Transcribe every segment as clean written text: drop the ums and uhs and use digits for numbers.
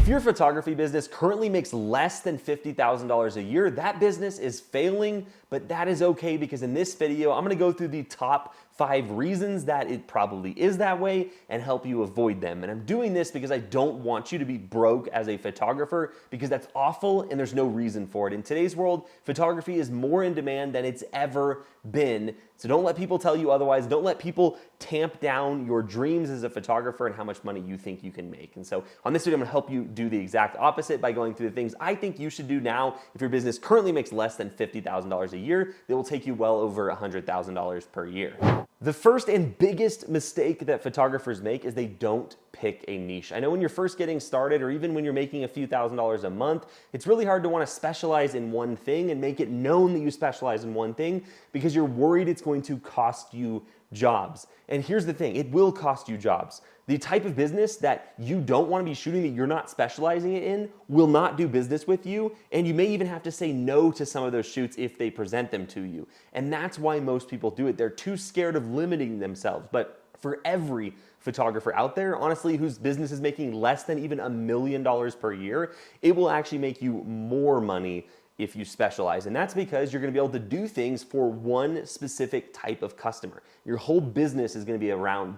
If your photography business currently makes less than $50,000 a year, that business is failing, but that is okay because in this video, I'm gonna go through the top 5 reasons that it probably is that way and help you avoid them. And I'm doing this because I don't want you to be broke as a photographer because that's awful and there's no reason for it. In today's world, photography is more in demand than it's ever been. So don't let people tell you otherwise. Don't let people tamp down your dreams as a photographer and how much money you think you can make. And so on this video, I'm gonna help you do the exact opposite by going through the things I think you should do now if your business currently makes less than $50,000 a year. They will take you well over $100,000 per year. The first and biggest mistake that photographers make is they don't pick a niche. I know when you're first getting started or even when you're making a few $1,000s a month, it's really hard to want to specialize in one thing and make it known that you specialize in one thing because you're worried it's going to cost you jobs. And here's the thing, it will cost you jobs. The type of business that you don't want to be shooting, that you're not specializing it in, will not do business with you, and you may even have to say no to some of those shoots if they present them to you. And that's why most people do it. They're too scared of limiting themselves. But for every photographer out there, honestly, whose business is making less than even $1 million per year, it will actually make you more money if you specialize. And that's because you're gonna be able to do things for one specific type of customer. Your whole business is gonna be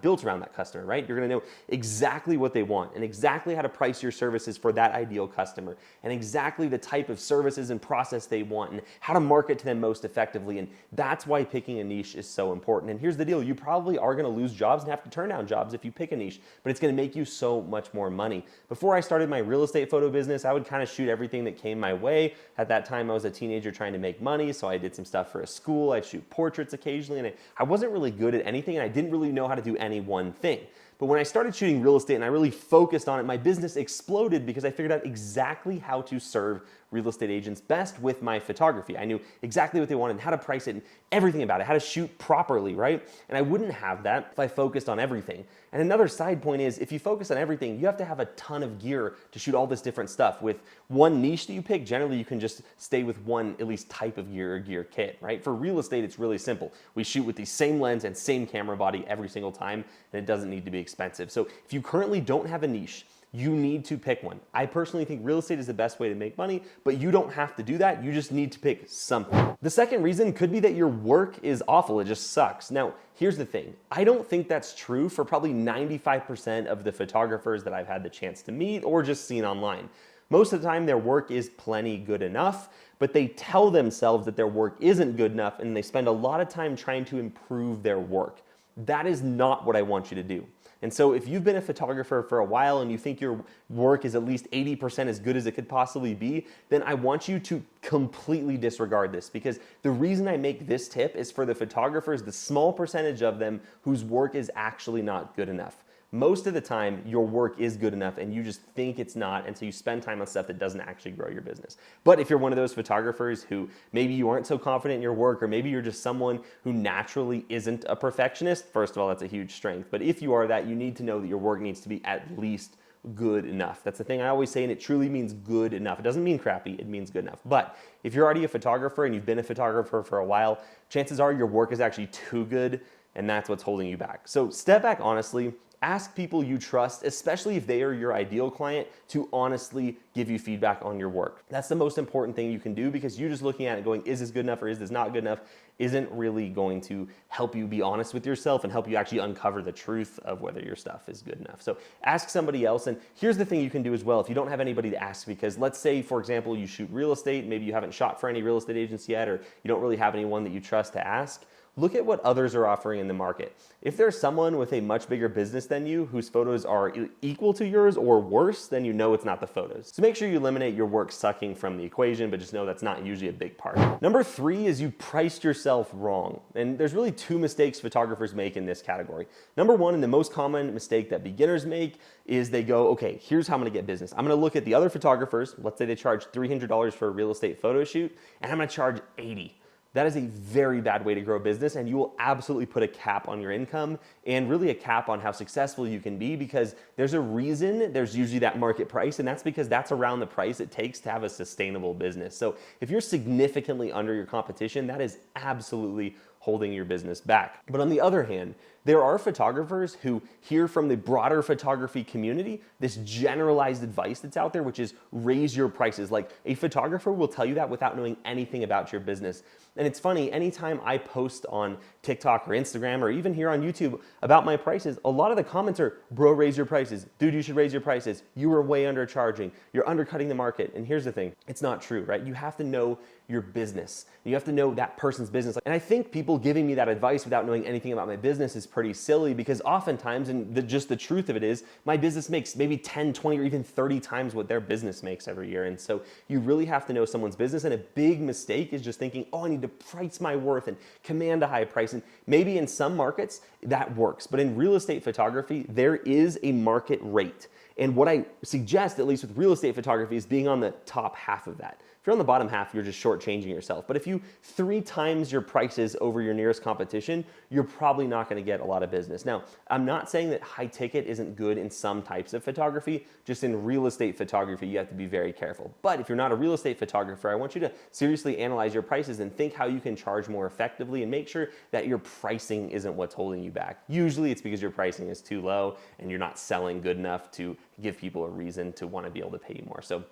built around that customer, right? You're gonna know exactly what they want and exactly how to price your services for that ideal customer and exactly the type of services and process they want and how to market to them most effectively. And that's why picking a niche is so important. And here's the deal, you probably are gonna lose jobs and have to turn down jobs if you pick a niche, but it's gonna make you so much more money. Before I started my real estate photo business, I would kind of shoot everything that came my way. At that time, I was a teenager trying to make money, so I did some stuff for a school. I'd shoot portraits occasionally, and I wasn't really good at anything, and I didn't really know how to do any one thing. But when I started shooting real estate and I really focused on it, my business exploded because I figured out exactly how to serve real estate agents best with my photography. I knew exactly what they wanted and how to price it and everything about it, how to shoot properly, right? And I wouldn't have that if I focused on everything. And another side point is if you focus on everything, you have to have a ton of gear to shoot all this different stuff. With one niche that you pick, generally you can just stay with one at least type of gear or gear kit, right? For real estate, it's really simple. We shoot with the same lens and same camera body every single time, and it doesn't need to be expensive. So if you currently don't have a niche, you need to pick one. I personally think real estate is the best way to make money, but you don't have to do that. You just need to pick something. The second reason could be that your work is awful. It just sucks. Now, here's the thing. I don't think that's true for probably 95% of the photographers that I've had the chance to meet or just seen online. Most of the time, their work is plenty good enough, but they tell themselves that their work isn't good enough and they spend a lot of time trying to improve their work. That is not what I want you to do. And so if you've been a photographer for a while and you think your work is at least 80% as good as it could possibly be, then I want you to completely disregard this because the reason I make this tip is for the photographers, the small percentage of them whose work is actually not good enough. Most of the time, your work is good enough and you just think it's not, and so you spend time on stuff that doesn't actually grow your business. But if you're one of those photographers who maybe you aren't so confident in your work, or maybe you're just someone who naturally isn't a perfectionist, first of all, that's a huge strength. But if you are that, you need to know that your work needs to be at least good enough. That's the thing I always say, and it truly means good enough. It doesn't mean crappy, it means good enough. But if you're already a photographer and you've been a photographer for a while, chances are your work is actually too good, and that's what's holding you back. So step back honestly. Ask people you trust, especially if they are your ideal client, to honestly give you feedback on your work. That's the most important thing you can do because you just looking at it going, is this good enough or is this not good enough, isn't really going to help you be honest with yourself and help you actually uncover the truth of whether your stuff is good enough. So ask somebody else. And here's the thing you can do as well if you don't have anybody to ask, because let's say, for example, you shoot real estate, maybe you haven't shot for any real estate agents yet, or you don't really have anyone that you trust to ask. Look at what others are offering in the market. If there's someone with a much bigger business than you whose photos are equal to yours or worse, then you know it's not the photos. So make sure you eliminate your work sucking from the equation, but just know that's not usually a big part. Number 3 is you priced yourself wrong. And there's really 2 mistakes photographers make in this category. Number 1, and the most common mistake that beginners make, is they go, okay, here's how I'm gonna get business. I'm gonna look at the other photographers, let's say they charge $300 for a real estate photo shoot, and I'm gonna charge $80. That is a very bad way to grow a business, and you will absolutely put a cap on your income and really a cap on how successful you can be, because there's a reason there's usually that market price, and that's because that's around the price it takes to have a sustainable business. So if you're significantly under your competition, that is absolutely holding your business back. But on the other hand, there are photographers who hear from the broader photography community this generalized advice that's out there, which is raise your prices. Like, a photographer will tell you that without knowing anything about your business. And it's funny, anytime I post on TikTok or Instagram or even here on YouTube about my prices, a lot of the comments are, bro, raise your prices. Dude, you should raise your prices. You are way undercharging. You're undercutting the market. And here's the thing, it's not true, right? You have to know your business. You have to know that person's business. And I think people giving me that advice without knowing anything about my business is pretty silly, because oftentimes, and just the truth of it is, my business makes maybe 10, 20, or even 30 times what their business makes every year. And so you really have to know someone's business. And a big mistake is just thinking, oh, I need to price my worth and command a high price. And maybe in some markets that works, but in real estate photography, there is a market rate. And what I suggest, at least with real estate photography, is being on the top half of that. If you're on the bottom half, you're just shortchanging yourself. But if you 3 times your prices over your nearest competition, you're probably not going to get a lot of business. Now, I'm not saying that high ticket isn't good in some types of photography. Just in real estate photography, you have to be very careful. But if you're not a real estate photographer, I want you to seriously analyze your prices and think how you can charge more effectively, and make sure that your pricing isn't what's holding you back. Usually it's because your pricing is too low and you're not selling good enough to give people a reason to want to be able to pay you more. So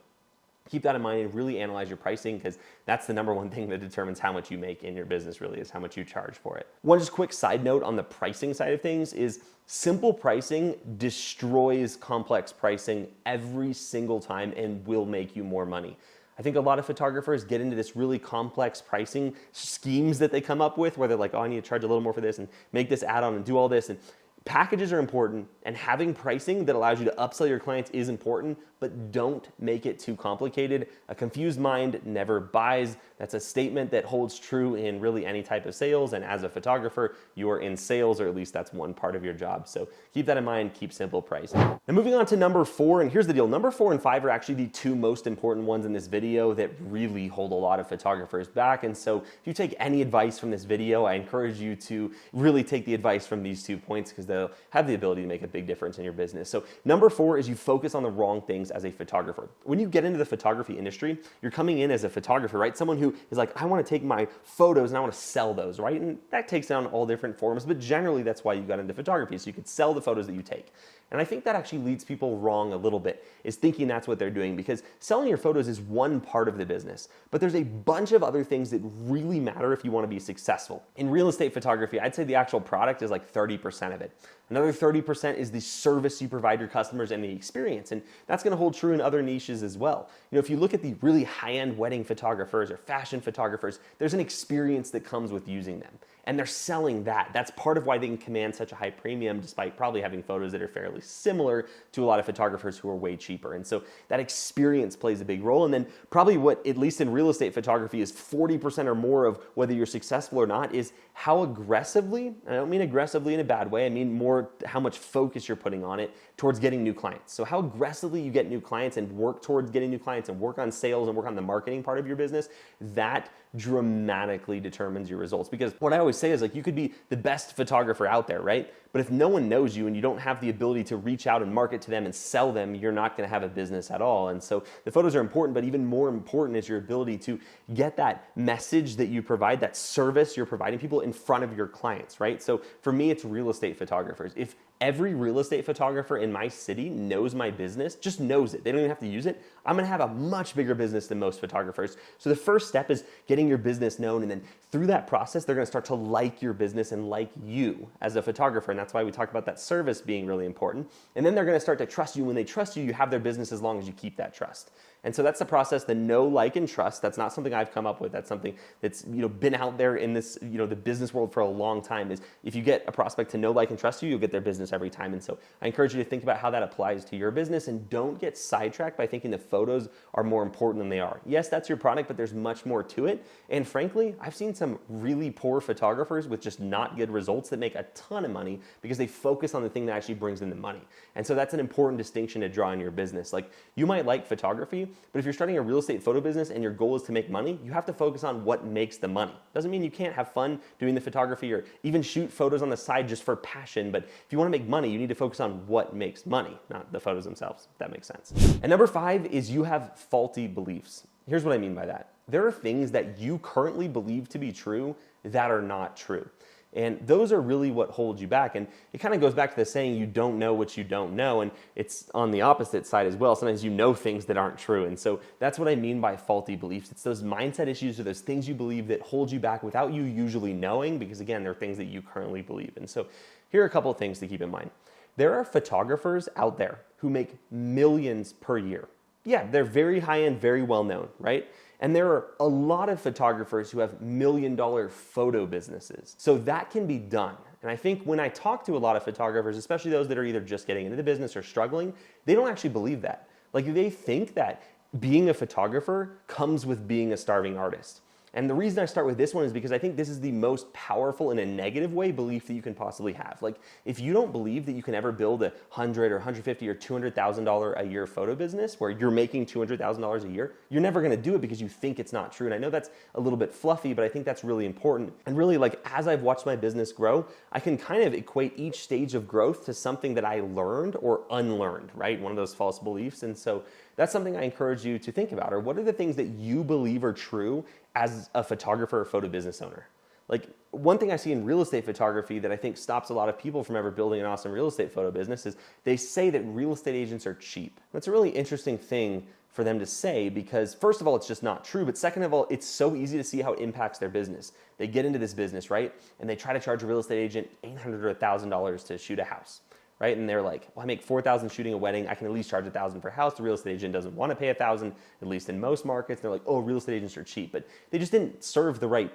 keep that in mind and really analyze your pricing, because that's the number one thing that determines how much you make in your business, really, is how much you charge for it. One just quick side note on the pricing side of things is simple pricing destroys complex pricing every single time and will make you more money. I think a lot of photographers get into this really complex pricing schemes that they come up with, where they're like, oh, I need to charge a little more for this and make this add-on and do all this. And packages are important, and having pricing that allows you to upsell your clients is important, but don't make it too complicated. A confused mind never buys. That's a statement that holds true in really any type of sales, and as a photographer, you're in sales, or at least that's one part of your job. So keep that in mind, keep simple pricing. Now moving on to number 4, and here's the deal. Number 4 and 5 are actually the 2 most important ones in this video that really hold a lot of photographers back. And so if you take any advice from this video, I encourage you to really take the advice from these 2 points, because they'll have the ability to make a big difference in your business. So number 4 is you focus on the wrong things as a photographer. When you get into the photography industry, you're coming in as a photographer, right? Someone who is like, I want to take my photos and I want to sell those, right? And that takes on all different forms, but generally that's why you got into photography, so you could sell the photos that you take. And I think that actually leads people wrong a little bit, is thinking that's what they're doing, because selling your photos is one part of the business, but there's a bunch of other things that really matter if you want to be successful. In real estate photography, I'd say the actual product is like 30% of it. Another 30% is the service you provide your customers and the experience, and that's going to hold true in other niches as well. You know, if you look at the really high-end wedding photographers or fashion photographers, there's an experience that comes with using them. And they're selling that. That's part of why they can command such a high premium, despite probably having photos that are fairly similar to a lot of photographers who are way cheaper. And so that experience plays a big role. And then probably what, at least in real estate photography, is 40% or more of whether you're successful or not is how aggressively, and I don't mean aggressively in a bad way, I mean more how much focus you're putting on it towards getting new clients. So how aggressively you get new clients and work towards getting new clients and work on sales and work on the marketing part of your business, that dramatically determines your results. Because what I always say is, like, you could be the best photographer out there, right? But if no one knows you and you don't have the ability to reach out and market to them and sell them, you're not going to have a business at all. And so the photos are important, but even more important is your ability to get that message that you provide, that service you're providing people in front of your clients, right? So for me, it's real estate photographers. If every real estate photographer in my city knows my business, just knows it, they don't even have to use it, I'm going to have a much bigger business than most photographers. So the first step is getting your business known, and then through that process, they're going to start to like your business and like you as a photographer. And that's why we talk about that service being really important. And then they're going to start to trust you. When they trust you, you have their business as long as you keep that trust. And so that's the process, the know, like, and trust. That's not something I've come up with. That's something that's, been out there in this, the business world for a long time. Is if you get a prospect to know, like, and trust you, you'll get their business every time. And so I encourage you to think about how that applies to your business, and don't get sidetracked by thinking the photos are more important than they are. Yes, that's your product, but there's much more to it. And frankly, I've seen some really poor photographers with just not good results that make a ton of money because they focus on the thing that actually brings in the money. And so that's an important distinction to draw in your business. Like, you might like photography, but if you're starting a real estate photo business and your goal is to make money, you have to focus on what makes the money. Doesn't mean you can't have fun doing the photography or even shoot photos on the side just for passion, but if you want to make money, you need to focus on what makes money, not the photos themselves, if that makes sense. And number 5 is you have faulty beliefs. Here's what I mean by that. There are things that you currently believe to be true that are not true. And those are really what holds you back. And it kind of goes back to the saying, you don't know what you don't know. And it's on the opposite side as well. Sometimes you know things that aren't true. And so that's what I mean by faulty beliefs. It's those mindset issues or those things you believe that hold you back without you usually knowing, because again, they're things that you currently believe. And so here are a couple of things to keep in mind. There are photographers out there who make millions per year. Yeah, they're very high-end, very well-known, right? And there are a lot of photographers who have million-dollar photo businesses. So that can be done. And I think when I talk to a lot of photographers, especially those that are either just getting into the business or struggling, they don't actually believe that. Like, they think that being a photographer comes with being a starving artist. And the reason I start with this one is because I think this is the most powerful in a negative way belief that you can possibly have. Like, if you don't believe that you can ever build a $100,000 or $150,000 or $200,000 a year photo business where you're making $200,000 a year, you're never going to do it because you think it's not true. And I know that's a little bit fluffy, but I think that's really important. And really, like, as I've watched my business grow, I can kind of equate each stage of growth to something that I learned or unlearned, right? One of those false beliefs. And so that's something I encourage you to think about. Or what are the things that you believe are true as a photographer or photo business owner? Like, one thing I see in real estate photography that I think stops a lot of people from ever building an awesome real estate photo business is they say that real estate agents are cheap. That's a really interesting thing for them to say because, first of all, it's just not true. But second of all, it's so easy to see how it impacts their business. They get into this business, right? And they try to charge a real estate agent $800 or $1,000 to shoot a house. Right? And they're like, well, I make $4,000 shooting a wedding. I can at least charge $1,000 per house. The real estate agent doesn't want to pay $1,000, at least in most markets. They're like, oh, real estate agents are cheap, but they just didn't serve the right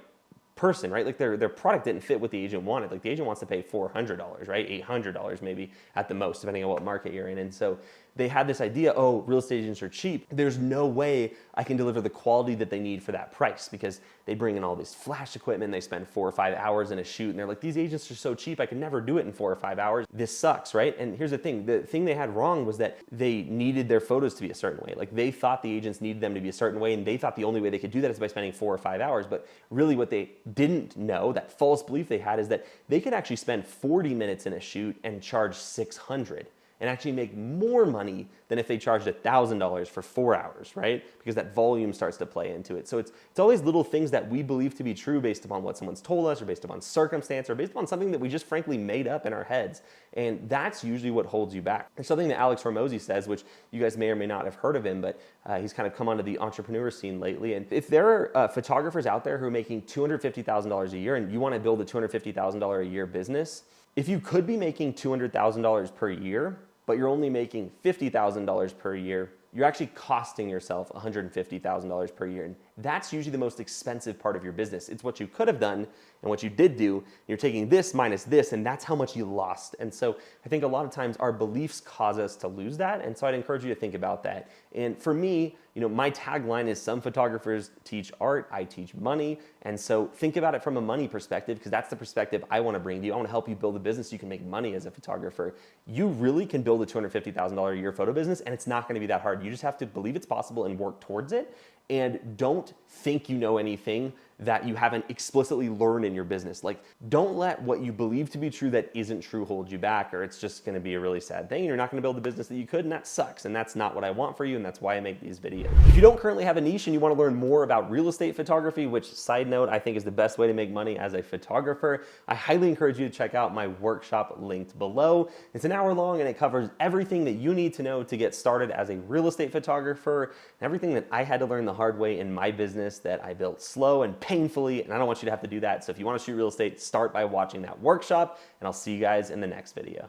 person, right? Like their product didn't fit what the agent wanted. Like the agent wants to pay $400, right? $800 maybe at the most, depending on what market you're in. And so they had this idea, oh, real estate agents are cheap. There's no way I can deliver the quality that they need for that price because they bring in all this flash equipment. They spend 4 or 5 hours in a shoot and they're like, these agents are so cheap. I could never do it in 4 or 5 hours. This sucks, right? And here's the thing they had wrong was that they needed their photos to be a certain way. Like they thought the agents needed them to be a certain way and they thought the only way they could do that is by spending 4 or 5 hours. But really what they didn't know, that false belief they had, is that they could actually spend 40 minutes in a shoot and charge $600 and actually make more money than if they charged $1,000 for 4 hours, right? Because that volume starts to play into it. So it's all these little things that we believe to be true based upon what someone's told us or based upon circumstance or based upon something that we just frankly made up in our heads. And that's usually what holds you back. There's something that Alex Hormozi says, which you guys may or may not have heard of him, but he's kind of come onto the entrepreneur scene lately. And if there are photographers out there who are making $250,000 a year and you want to build a $250,000 a year business, if you could be making $200,000 per year, but you're only making $50,000 per year, you're actually costing yourself $150,000 per year. And that's usually the most expensive part of your business. It's what you could have done and what you did do. You're taking this minus this, and that's how much you lost. And so I think a lot of times our beliefs cause us to lose that. And so I'd encourage you to think about that. And for me, my tagline is some photographers teach art, I teach money. And so think about it from a money perspective, because that's the perspective I want to bring to you. I want to help you build a business you can make money as a photographer. You really can build a $250,000 a year photo business, and it's not going to be that hard. You just have to believe it's possible and work towards it. And don't think you know anything that you haven't explicitly learned in your business. Like, don't let what you believe to be true that isn't true hold you back, or it's just gonna be a really sad thing. You're not gonna build the business that you could, and that sucks. And that's not what I want for you, and that's why I make these videos. If you don't currently have a niche and you wanna learn more about real estate photography, which, side note, I think is the best way to make money as a photographer, I highly encourage you to check out my workshop linked below. It's an hour long, and it covers everything that you need to know to get started as a real estate photographer, and everything that I had to learn the hard way in my business that I built slow and painfully, and I don't want you to have to do that. So if you want to shoot real estate, start by watching that workshop, and I'll see you guys in the next video.